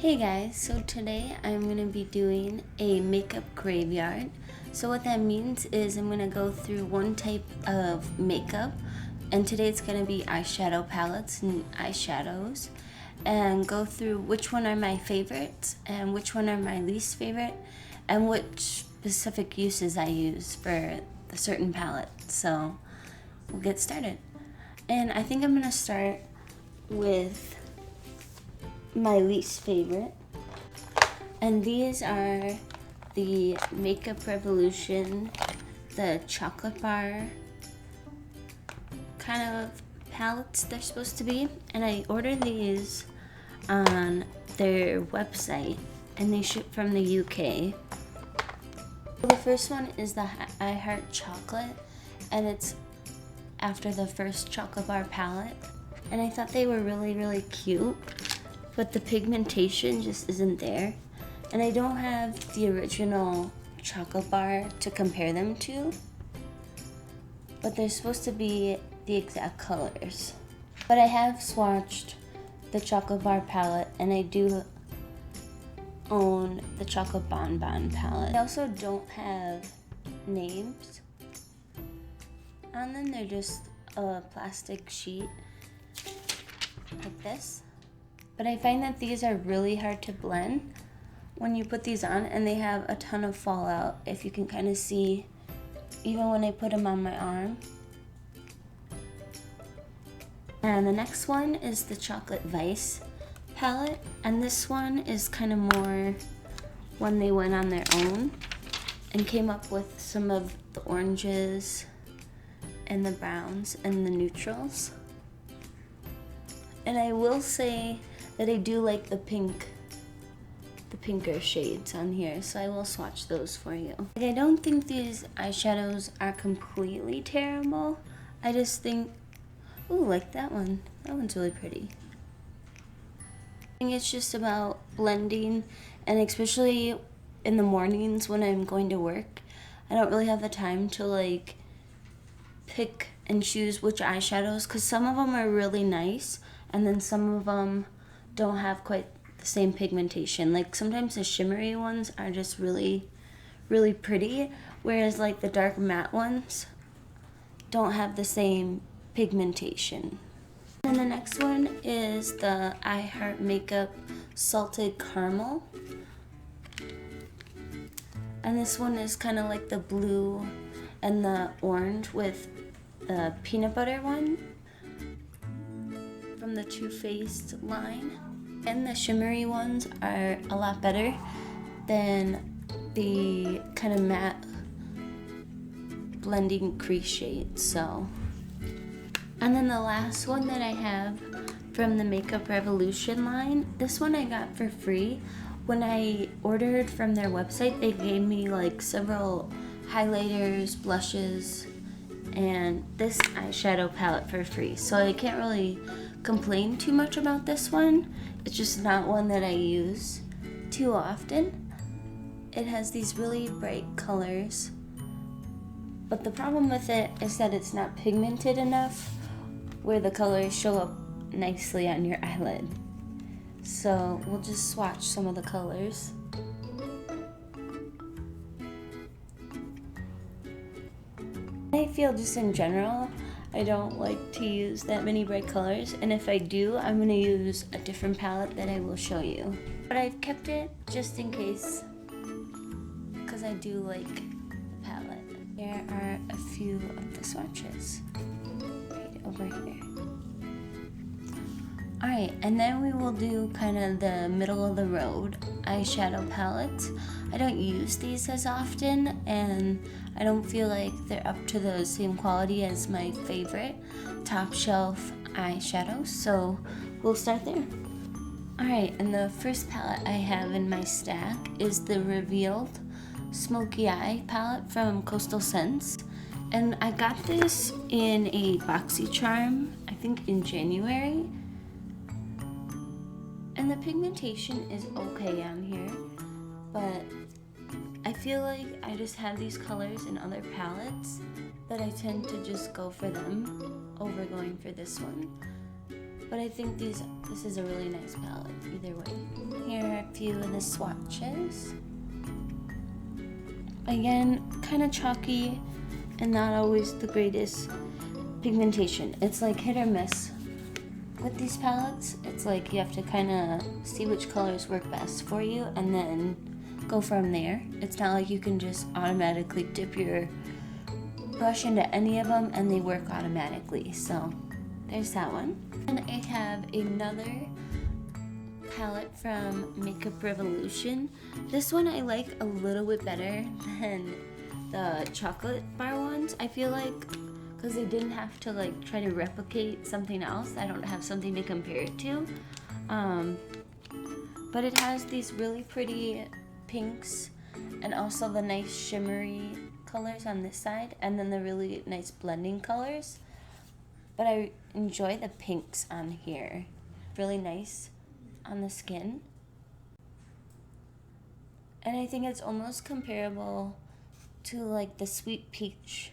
Hey guys, so today I'm going to be doing a makeup graveyard. So what that means is I'm going to go through one type of makeup, and today it's going to be eyeshadow palettes and eyeshadows, and go through which one are my favorites and which one are my least favorite and which specific uses I use for the certain palette. So we'll get started. And I think I'm going to start with my least favorite, and these are the Makeup Revolution, the chocolate bar kind of palettes they're supposed to be, and I ordered these on their website and they ship from the UK. The first one is the I Heart Chocolate, and it's after the first chocolate bar palette, and I thought they were really cute, but the pigmentation just isn't there. And I don't have the original chocolate bar to compare them to, but they're supposed to be the exact colors. But I have swatched the chocolate bar palette, and I do own the chocolate bonbon palette. I also don't have names on them. They're just a plastic sheet like this. But I find that these are really hard to blend when you put these on, and they have a ton of fallout, if you can kind of see, even when I put them on my arm. And the next one is the Chocolate Vice palette, and this one is kind of more when they went on their own and came up with some of the oranges and the browns and the neutrals. And I will say that I do like the pinker shades on here, so I will swatch those for you. I don't think these eyeshadows are completely terrible. I just think, ooh, like that one. That one's really pretty. I think it's just about blending, and especially in the mornings when I'm going to work, I don't really have the time to like pick and choose which eyeshadows, because some of them are really nice and then some of them don't have quite the same pigmentation. Like sometimes the shimmery ones are just really pretty, whereas like the dark matte ones don't have the same pigmentation. And the next one is the I Heart Makeup Salted Caramel, and this one is kind of like the blue and the orange with the peanut butter one from the Too Faced line. And the shimmery ones are a lot better than the kind of matte blending crease shades. So, and then the last one that I have from the Makeup Revolution line, this one I got for free. When I ordered from their website, they gave me like several highlighters, blushes, and this eyeshadow palette for free. So I can't really complain too much about this one. It's just not one that I use too often. It has these really bright colors, but the problem with it is that it's not pigmented enough where the colors show up nicely on your eyelid. So we'll just swatch some of the colors. I feel just in general, I don't like to use that many bright colors, and if I do, I'm going to use a different palette that I will show you. But I've kept it just in case, because I do like the palette. Here are a few of the swatches right over here. Alright, and then we will do kind of the middle of the road eyeshadow palettes. I don't use these as often, and I don't feel like they're up to the same quality as my favorite top shelf eyeshadows, so we'll start there. Alright, and the first palette I have in my stack is the Revealed Smoky Eye palette from Coastal Scents. And I got this in a BoxyCharm, I think in January. And the pigmentation is okay on here, but I feel like I just have these colors in other palettes that I tend to just go for them over going for this one. but I think this is a really nice palette either way. Here are a few of the swatches. Again, kind of chalky and not always the greatest pigmentation. It's like hit or miss with these palettes. It's like you have to kind of see which colors work best for you and then go from there. It's not like you can just automatically dip your brush into any of them and they work automatically. So there's that one. And I have another palette from Makeup Revolution. This one I like a little bit better than the chocolate bar ones. I feel like because they didn't have to like try to replicate something else. I don't have something to compare it to. But it has these really pretty pinks and also the nice shimmery colors on this side and then the really nice blending colors. But I enjoy the pinks on here. Really nice on the skin. And I think it's almost comparable to like the Sweet Peach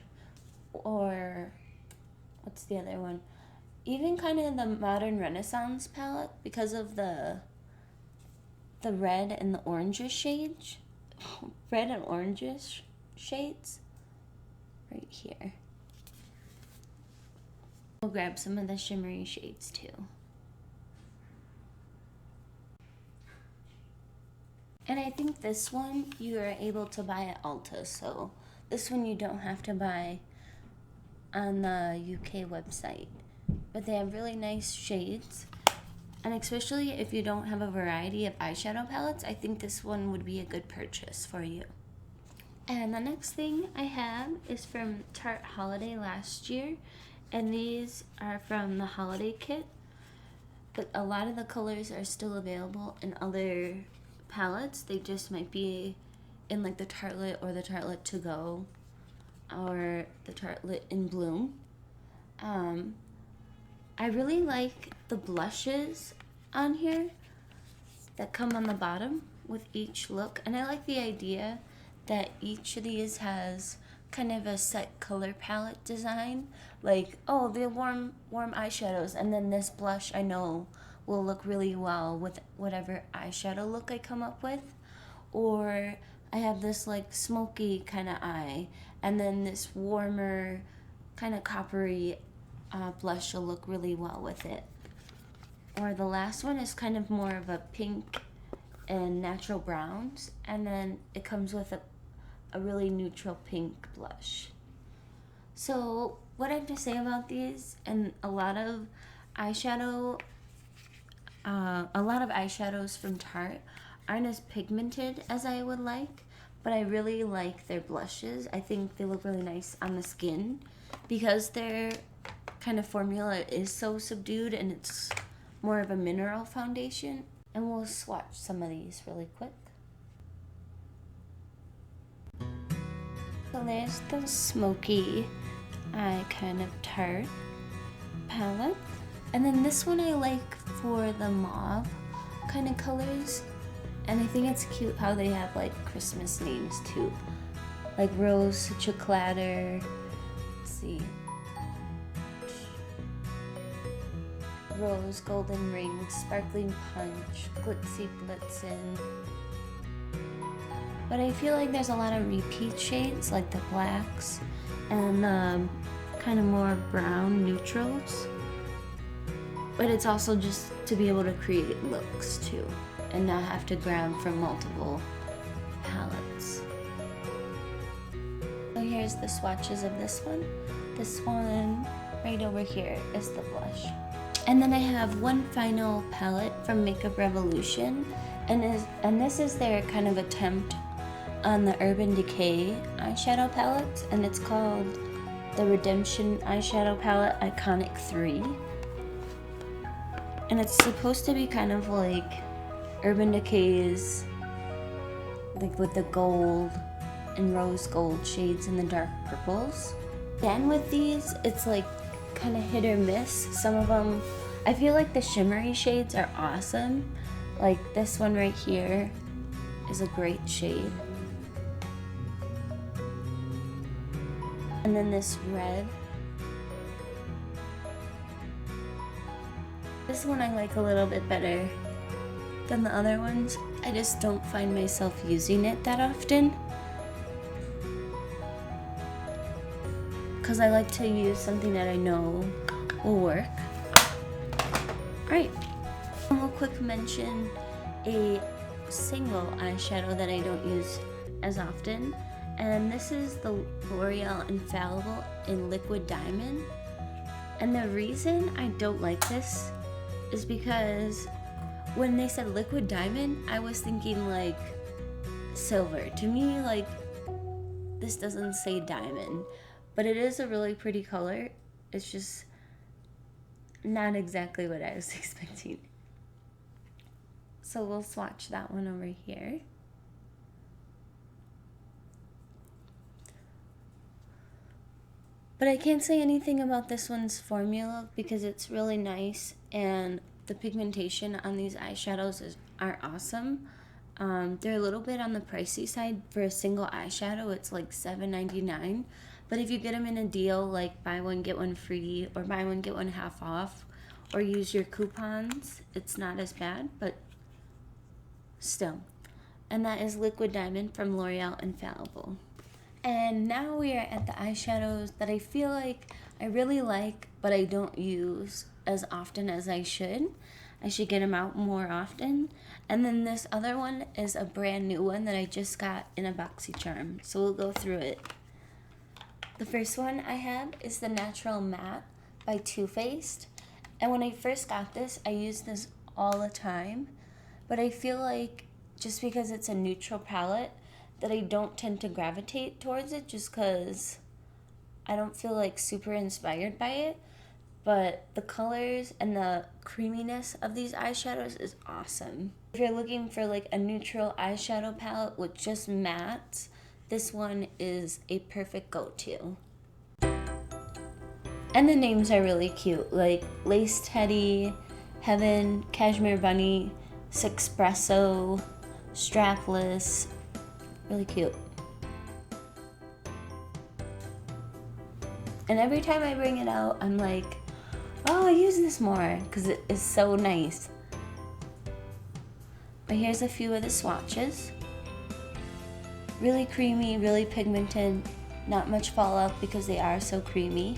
or what's the other one? Even kind of the Modern Renaissance palette because of the red and the orangish shades. Red and orangish shades right here. We'll grab some of the shimmery shades too. And I think this one you are able to buy at Ulta, so this one you don't have to buy on the UK website. But they have really nice shades, and especially if you don't have a variety of eyeshadow palettes, I think this one would be a good purchase for you. And the next thing I have is from Tarte Holiday last year, and these are from the holiday kit, but a lot of the colors are still available in other palettes. They just might be in like the Tartelette or the Tartelette To Go or the Tartelette in Bloom. I really like the blushes on here that come on the bottom with each look, and I like the idea that each of these has kind of a set color palette design, like, oh, they're warm eyeshadows, and then this blush I know will look really well with whatever eyeshadow look I come up with. Or I have this like smoky kind of eye, and then this warmer kind of coppery blush will look really well with it. Or the last one is kind of more of a pink and natural browns, and then it comes with a really neutral pink blush. So what I have to say about these, and a lot of eyeshadows from Tarte aren't as pigmented as I would like, but I really like their blushes. I think they look really nice on the skin because their kind of formula is so subdued and it's more of a mineral foundation. And we'll swatch some of these really quick. So there's the smoky eye kind of Tarte palette. And then this one I like for the mauve kind of colors. And I think it's cute how they have like Christmas names too. Like Rose Chocolate, let's see. Rose, Golden Ring, Sparkling Punch, Glitzy Blitzen. But I feel like there's a lot of repeat shades like the blacks and kind of more brown neutrals. But it's also just to be able to create looks too and not have to grab from multiple palettes. So here's the swatches of this one. This one right over here is the blush. And then I have one final palette from Makeup Revolution, and this is their kind of attempt on the Urban Decay eyeshadow palette, and it's called the Redemption Eyeshadow Palette Iconic 3. And it's supposed to be kind of like Urban Decay's, like with the gold and rose gold shades and the dark purples. Again with these, it's like kind of hit or miss. Some of them, I feel like the shimmery shades are awesome. Like this one right here is a great shade. And then this red This one I like a little bit better than the other ones. I just don't find myself using it that often, because I like to use something that I know will work. Alright, we'll quick mention a single eyeshadow that I don't use as often, and this is the L'Oreal Infallible in Liquid Diamond. And the reason I don't like this is because when they said liquid diamond, I was thinking like silver. To me, like, this doesn't say diamond, but it is a really pretty color. It's just not exactly what I was expecting. So we'll swatch that one over here. But I can't say anything about this one's formula because it's really nice, and the pigmentation on these eyeshadows are awesome. They're a little bit on the pricey side for a single eyeshadow. It's like $7.99. But if you get them in a deal, like buy one get one free, or buy one get one half off, or use your coupons, it's not as bad, but still. And that is Liquid Diamond from L'Oreal Infallible. And now we are at the eyeshadows that I feel like I really like, but I don't use as often as I should. I should get them out more often. And then this other one is a brand new one that I just got in a BoxyCharm. So we'll go through it. The first one I have is the Natural Matte by Too Faced. And when I first got this, I used this all the time. But I feel like just because it's a neutral palette, that I don't tend to gravitate towards it just because I don't feel like super inspired by it. But the colors and the creaminess of these eyeshadows is awesome. If you're looking for like a neutral eyeshadow palette with just mattes, this one is a perfect go-to. And the names are really cute, like Lace Teddy, Heaven, Cashmere Bunny, Sexpresso, Strapless. Really cute. And every time I bring it out, I'm like, oh, I use this more because it is so nice. But here's a few of the swatches. Really creamy, really pigmented, not much fallout because they are so creamy.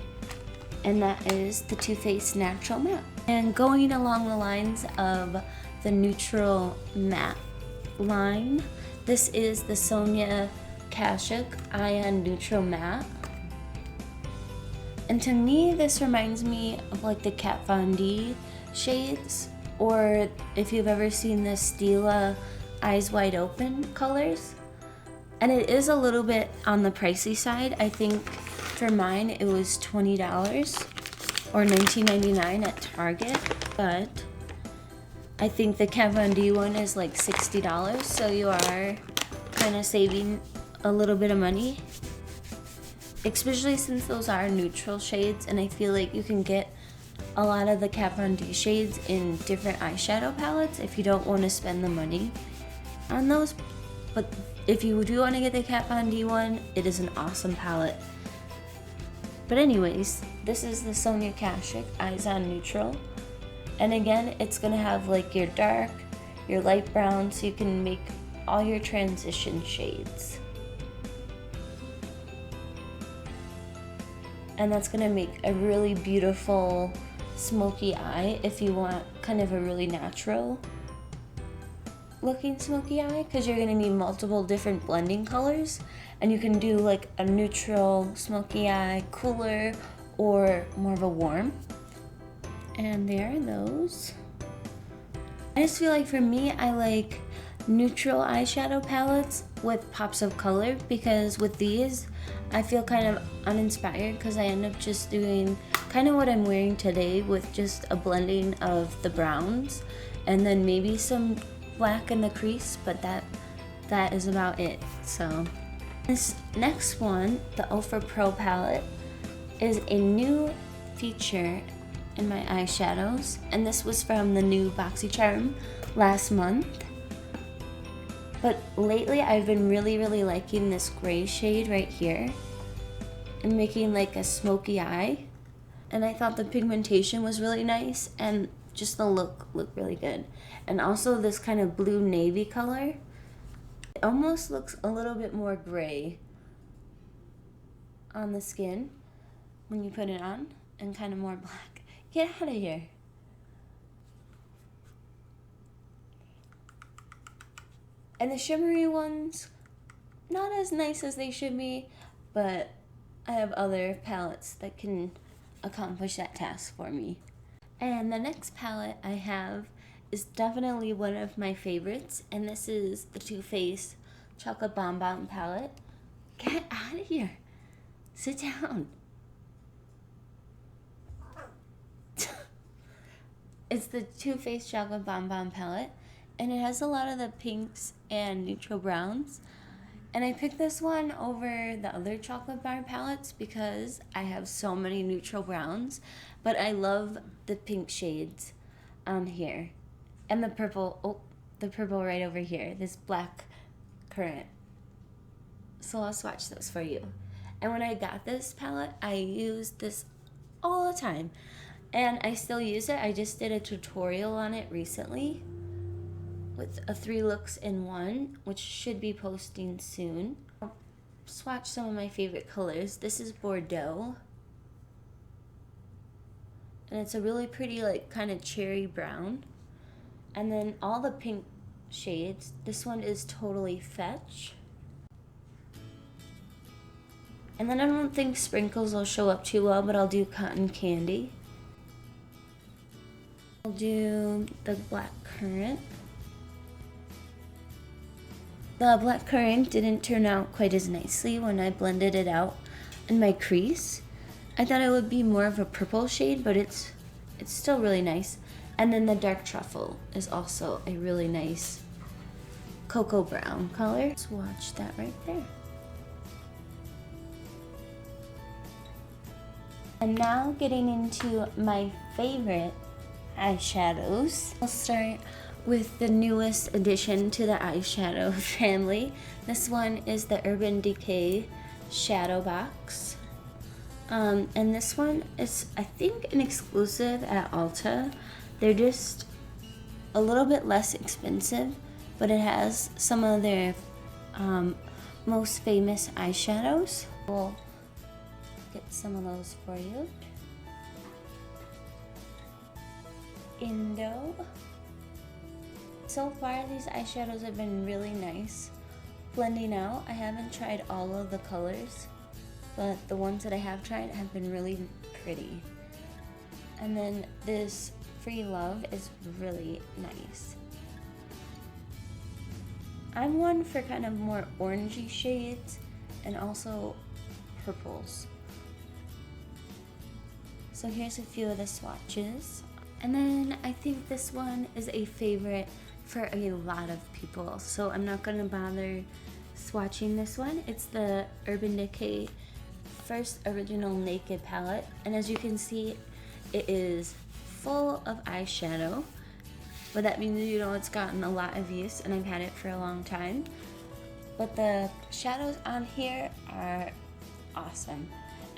And that is the Too Faced Natural Matte. And going along the lines of the neutral matte line, this is the Sonia Kashuk Ion Neutral Matte. And to me, this reminds me of like the Kat Von D shades, or if you've ever seen the Stila Eyes Wide Open colors. And it is a little bit on the pricey side. I think for mine it was $20 or $19.99 at Target, but I think the Kat Von D one is like $60, so you are kind of saving a little bit of money, especially since those are neutral shades, and I feel like you can get a lot of the Kat Von D shades in different eyeshadow palettes if you don't want to spend the money on those. But if you do want to get the Kat Von D one, it is an awesome palette. But anyways, this is the Sonia Kashuk Eyes On Neutral. And again, it's going to have like your dark, your light brown, so you can make all your transition shades. And that's going to make a really beautiful smoky eye if you want kind of a really natural looking smoky eye, because you're going to need multiple different blending colors, and you can do like a neutral smoky eye, cooler, or more of a warm. And there are those. I just feel like for me, I like neutral eyeshadow palettes with pops of color, because with these I feel kind of uninspired because I end up just doing kind of what I'm wearing today with just a blending of the browns and then maybe some black in the crease, but that is about it. So this next one, the Ofra Pro palette, is a new feature in my eyeshadows, and this was from the new BoxyCharm last month. But lately I've been really liking this gray shade right here and making like a smoky eye, and I thought the pigmentation was really nice, and just the look really good. And also this kind of blue navy color, it almost looks a little bit more gray on the skin when you put it on, and kind of more black. Get out of here. And the shimmery ones, not as nice as they should be, but I have other palettes that can accomplish that task for me. And the next palette I have is definitely one of my favorites, and this is the Too Faced Chocolate Bonbon palette. Get out of here. Sit down. It's the Too Faced Chocolate Bonbon palette, and it has a lot of the pinks and neutral browns. And I picked this one over the other chocolate bar palettes because I have so many neutral browns, but I love the pink shades on here. And the purple right over here, this black currant. So I'll swatch those for you. And when I got this palette, I used this all the time. And I still use it. I just did a tutorial on it recently with a 3 looks in 1, which should be posting soon. I'll swatch some of my favorite colors. This is Bordeaux. And it's a really pretty, like, kind of cherry brown. And then all the pink shades. This one is Totally Fetch. And then I don't think Sprinkles will show up too well, but I'll do Cotton Candy. I'll do the Black Currant. The black currant didn't turn out quite as nicely when I blended it out in my crease. I thought it would be more of a purple shade, but it's still really nice. And then the dark truffle is also a really nice cocoa brown color. Swatch that right there. And now getting into my favorite eyeshadows. I'll start with the newest addition to the eyeshadow family. This one is the Urban Decay Shadow Box. And this one is, I think, an exclusive at Ulta. They're just a little bit less expensive, but it has some of their most famous eyeshadows. We'll get some of those for you. Indo. So far, these eyeshadows have been really nice blending out. I haven't tried all of the colors, but the ones that I have tried have been really pretty. And then this Free Love is really nice. I'm one for kind of more orangey shades and also purples. So here's a few of the swatches. And then I think this one is a favorite for a lot of people, so I'm not gonna bother swatching this one. It's the Urban Decay First Original Naked palette, and as you can see, it is full of eyeshadow, but that means, you know, it's gotten a lot of use and I've had it for a long time. But the shadows on here are awesome,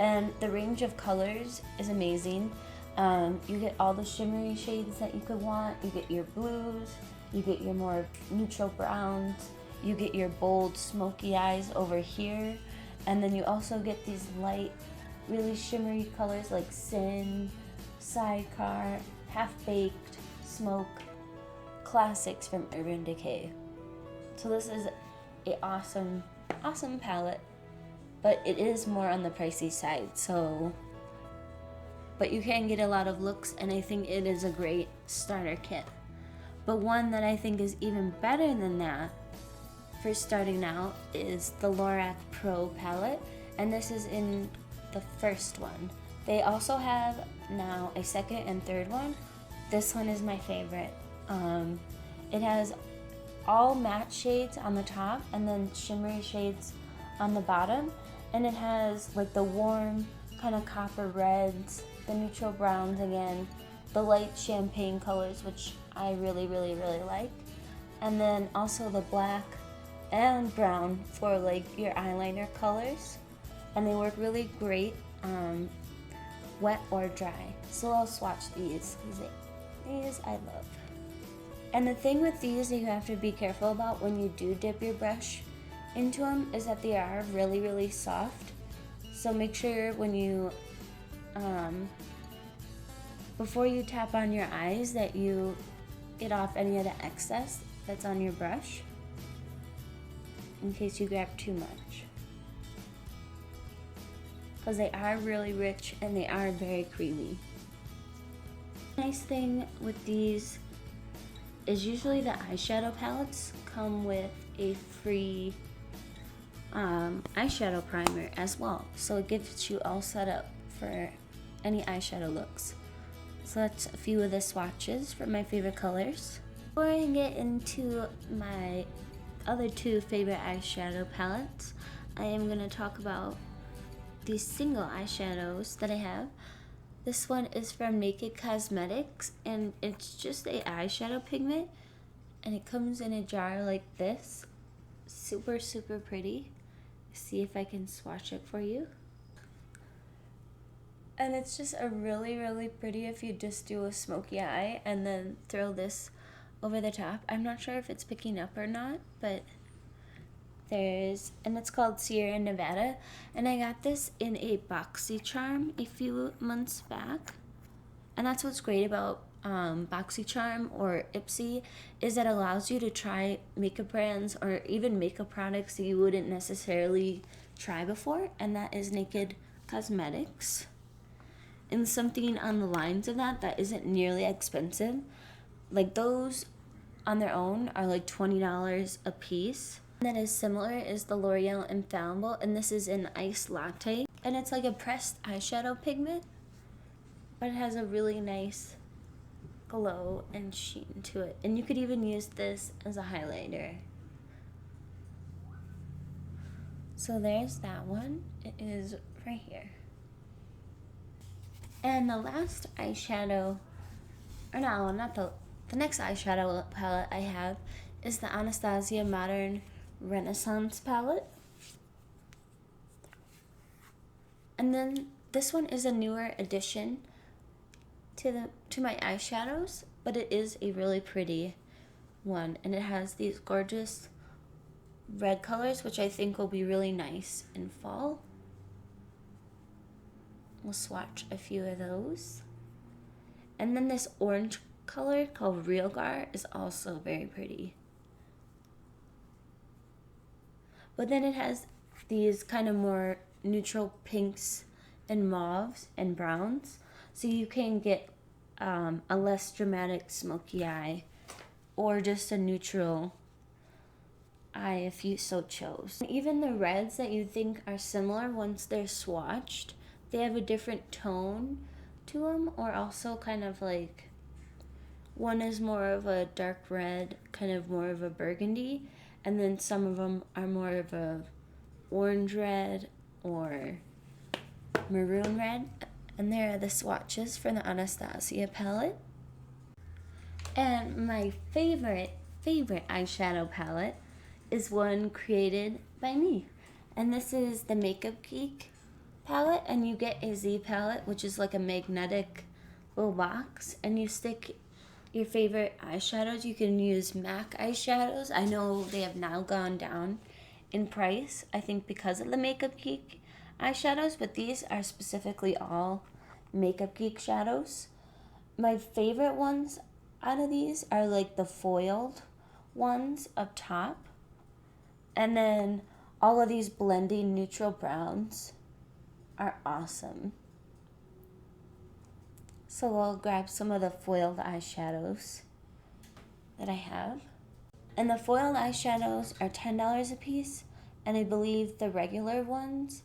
and the range of colors is amazing. You get all the shimmery shades that you could want. You get your blues, you get your more neutral browns, you get your bold smoky eyes over here, and then you also get these light, really shimmery colors like Sin, Sidecar, Half Baked, Smoke, classics from Urban Decay. So this is an awesome palette, but it is more on the pricey side, but you can get a lot of looks, and I think it is a great starter kit. But one that I think is even better than that for starting out is the Lorac Pro palette, and this is in the first one. They also have now a second and third one. This one is my favorite. It has all matte shades on the top and then shimmery shades on the bottom, and it has like the warm kind of copper reds, the neutral browns again, the light champagne colors, which I really like, and then also the black and brown for like your eyeliner colors, and they work really great wet or dry. So I'll swatch these because These I love. And the thing with these that you have to be careful about when you do dip your brush into them is that they are really, really soft. So make sure when you, before you tap on your eyes, that you get off any of the excess that's on your brush in case you grab too much. Because they are really rich and they are very creamy. Nice thing with these is usually the eyeshadow palettes come with a free eyeshadow primer as well. So it gets you all set up for any eyeshadow looks. So that's a few of the swatches for my favorite colors. Before I get into my other two favorite eyeshadow palettes, I am going to talk about these single eyeshadows that I have. This one is from Naked Cosmetics, and it's just a eyeshadow pigment, and it comes in a jar like this. Super, super pretty. See if I can swatch it for you. And it's just a really, really pretty if you just do a smoky eye and then throw this over the top. I'm not sure if it's picking up or not, but and it's called Sierra Nevada, and I got this in a BoxyCharm a few months back. And that's what's great about BoxyCharm or Ipsy, is that it allows you to try makeup brands or even makeup products that you wouldn't necessarily try before, and that is Naked Cosmetics. And something on the lines of that isn't nearly expensive. Like those on their own are like $20 a piece. That is similar is the L'Oreal Infallible, and this is an iced latte, and it's like a pressed eyeshadow pigment, but it has a really nice glow and sheen to it, and you could even use this as a highlighter. So there's that one. It is right here. And the last eyeshadow, or no, not the next eyeshadow palette I have is the Anastasia Modern Renaissance palette. And then this one is a newer addition to my eyeshadows, but it is a really pretty one, and it has these gorgeous red colors, which I think will be really nice in fall. We'll swatch a few of those. And then this orange color called Real Gar is also very pretty. But then it has these kind of more neutral pinks and mauves and browns. So you can get a less dramatic smoky eye or just a neutral eye if you so chose. Even the reds that you think are similar, once they're swatched, they have a different tone to them, or also kind of like one is more of a dark red, kind of more of a burgundy, and then some of them are more of a orange red or maroon red. And there are the swatches for the Anastasia palette. And my favorite eyeshadow palette is one created by me. And this is the Makeup Geek palette, and you get a Z palette, which is like a magnetic little box, and you stick your favorite eyeshadows. You can use MAC eyeshadows. I know they have now gone down in price, I think because of the Makeup Geek eyeshadows, but these are specifically all Makeup Geek shadows. My favorite ones out of these are like the foiled ones up top, and then all of these blending neutral browns are awesome. So I'll grab some of the foiled eyeshadows that I have. And the foiled eyeshadows are $10 a piece, and I believe the regular ones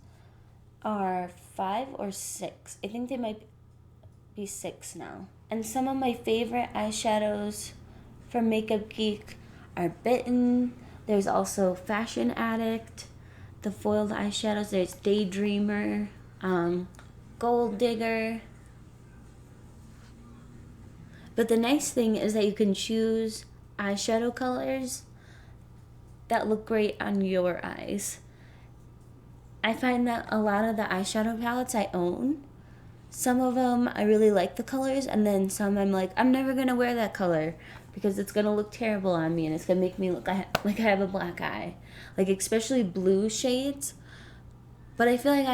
are $5 or $6. I think they might be $6 now. And some of my favorite eyeshadows from Makeup Geek are Bitten. There's also Fashion Addict. The foiled eyeshadows, there's Daydreamer, Gold Digger. But the nice thing is that you can choose eyeshadow colors that look great on your eyes. I find that a lot of the eyeshadow palettes I own, some of them I really like the colors, and then some I'm like, I'm never gonna wear that color because it's gonna look terrible on me and it's gonna make me look like I have a black eye. Like especially blue shades. But I feel like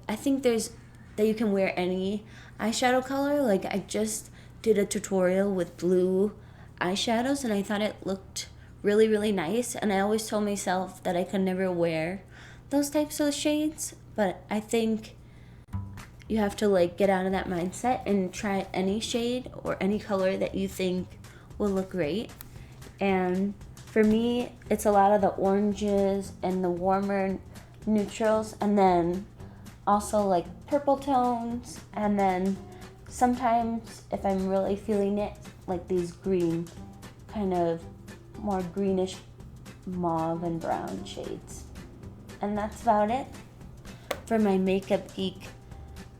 I think there's that you can wear any eyeshadow color. Like I just did a tutorial with blue eyeshadows and I thought it looked really, really nice. And I always told myself that I could never wear those types of shades. But I think you have to like get out of that mindset and try any shade or any color that you think will look great. And for me, it's a lot of the oranges and the warmer neutrals, and then also like purple tones, and then sometimes if I'm really feeling it, like these green, kind of more greenish mauve and brown shades. And that's about it for my Makeup Geek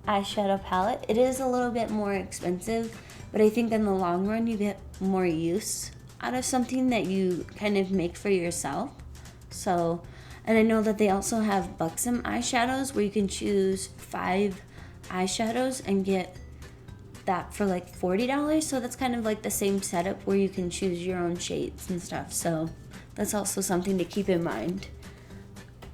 eyeshadow palette. It is a little bit more expensive, but I think in the long run you get more use out of something that you kind of make for yourself. So, and I know that they also have Buxom eyeshadows where you can choose 5 eyeshadows and get that for like $40. So that's kind of like the same setup where you can choose your own shades and stuff. So that's also something to keep in mind.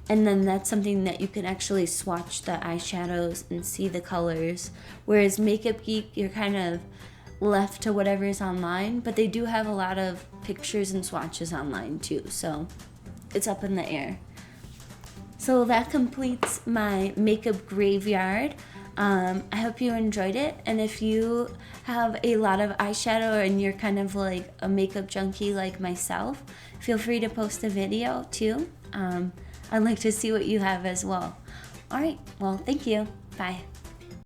And then that's something that you can actually swatch the eyeshadows and see the colors. Whereas Makeup Geek, you're kind of left to whatever is online, but they do have a lot of pictures and swatches online too. So it's up in the air. So that completes my makeup graveyard. I hope you enjoyed it. And if you have a lot of eyeshadow and you're kind of like a makeup junkie like myself, feel free to post a video too. I'd like to see what you have as well. All right, well, thank you. Bye.